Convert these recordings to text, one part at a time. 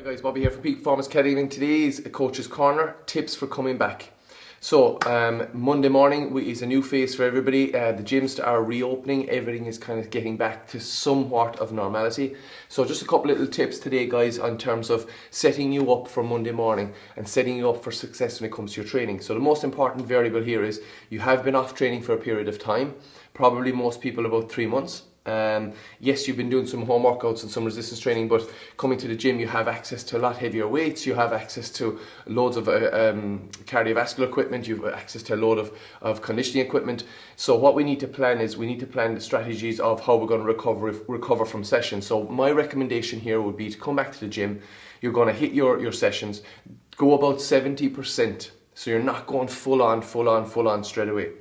Hi guys, Bobby here from Peak Performance Academy, and today's Coach's Corner, tips for coming back. So Monday morning is a new phase for everybody. The gyms are reopening, everything is kind of getting back to somewhat of normality. So just a couple little tips today guys in terms of setting you up for Monday morning and setting you up for success when it comes to your training. So the most important variable here is you have been off training for a period of time, probably most people about 3 months. Yes, you've been doing some home workouts and some resistance training, but coming to the gym you have access to a lot heavier weights, you have access to loads of cardiovascular equipment, you have access to a load of conditioning equipment. So what we need to plan is we need to plan the strategies of how we're going to recover from sessions. So my recommendation here would be to come back to the gym. You're going to hit your sessions, go about 70%, so you're not going full on straight away.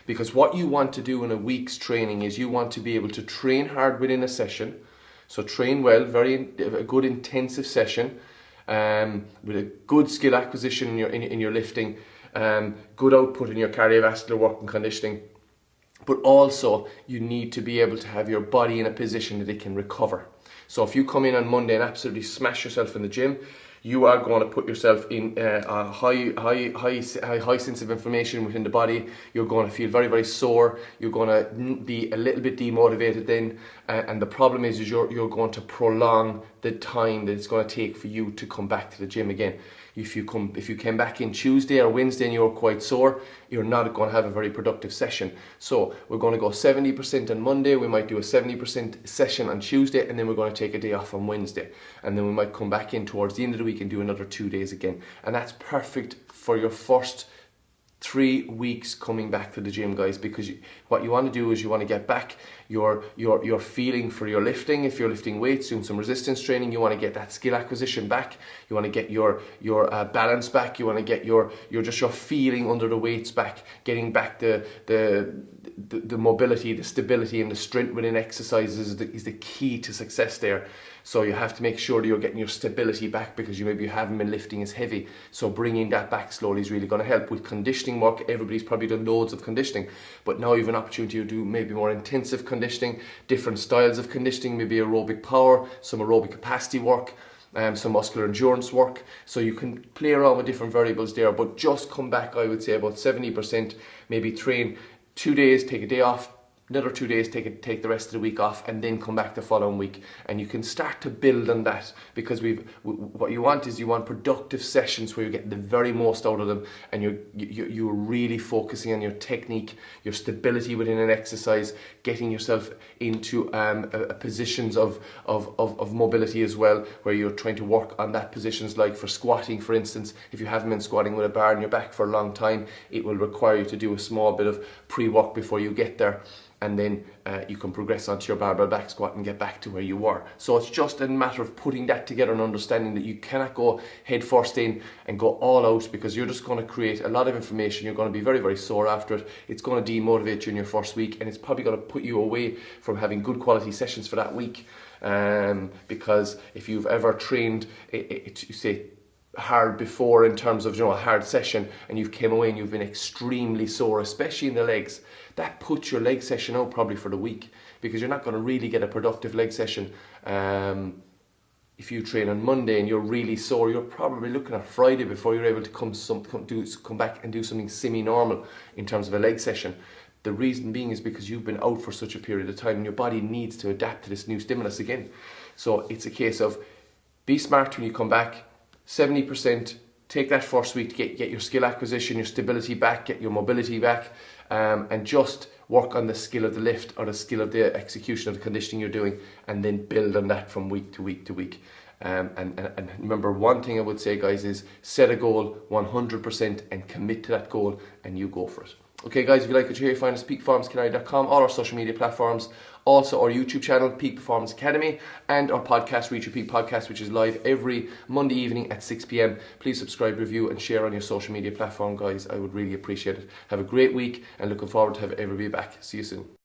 Because what you want to do in a week's training is you want to be able to train hard within a session. So train well, a good intensive session with a good skill acquisition in your lifting, good output in your cardiovascular work and conditioning. But also you need to be able to have your body in a position that it can recover. So if you come in on Monday and absolutely smash yourself in the gym, you are going to put yourself in a high sense of inflammation within the body. You're going to feel very sore. You're going to be a little bit demotivated then, and the problem is you're going to prolong the time that it's going to take for you to come back to the gym again. If you came back in Tuesday or Wednesday and you're quite sore, you're not going to have a very productive session. So we're going to go 70% on Monday, we might do a 70% session on Tuesday, and then we're going to take a day off on Wednesday. And then we might come back in towards the end of the week and do another 2 days again. And that's perfect for your first 3 weeks coming back to the gym, guys, because what you want to do is you want to get back your feeling for your lifting. If you're lifting weights, doing some resistance training, you want to get that skill acquisition back. You want to get your balance back. You want to get your feeling under the weights back, getting back the mobility, the stability, and the strength within exercises is the key to success there. So you have to make sure that you're getting your stability back, because you haven't been lifting as heavy. So bringing that back slowly is really going to help. With conditioning work, everybody's probably done loads of conditioning, but now you have an opportunity to do maybe more intensive conditioning, different styles of conditioning, maybe aerobic power, some aerobic capacity work, some muscular endurance work. So you can play around with different variables there, but just come back, I would say about 70%, maybe train 2 days, take a day off, another 2 days, take the rest of the week off, and then come back the following week, and you can start to build on that. Because what you want is you want productive sessions where you're getting the very most out of them, and you're really focusing on your technique, your stability within an exercise, getting yourself into positions of mobility as well, where you're trying to work on that positions. Like for squatting, for instance, if you haven't been squatting with a bar on your back for a long time, it will require you to do a small bit of pre-work before you get there. And then you can progress onto your barbell back squat and get back to where you were. So it's just a matter of putting that together and understanding that you cannot go head first in and go all out, because you're just going to create a lot of inflammation. You're going to be very sore after it. It's going to demotivate you in your first week, and it's probably going to put you away from having good quality sessions for that week. Because if you've ever trained, say, hard before in terms of a hard session, and you've came away and you've been extremely sore, especially in the legs, that puts your leg session out probably for the week, because you're not going to really get a productive leg session. If you train on Monday and you're really sore, you're probably looking at Friday before you're able to come back and do something semi-normal in terms of a leg session. The reason being is because you've been out for such a period of time and your body needs to adapt to this new stimulus again. So it's a case of be smart when you come back. 70%, take that first week to get your skill acquisition, your stability back, get your mobility back, and just work on the skill of the lift or the skill of the execution of the conditioning you're doing, and then build on that from week to week to week. And remember, one thing I would say, guys, is set a goal 100% and commit to that goal, and you go for it. Okay guys, if you like what you hear, find us at peakperformanceacademy.com, all our social media platforms, also our YouTube channel, Peak Performance Academy, and our podcast, Reach Your Peak Podcast, which is live every Monday evening at 6 p.m. Please subscribe, review, and share on your social media platform, guys. I would really appreciate it. Have a great week, and looking forward to have everybody back. See you soon.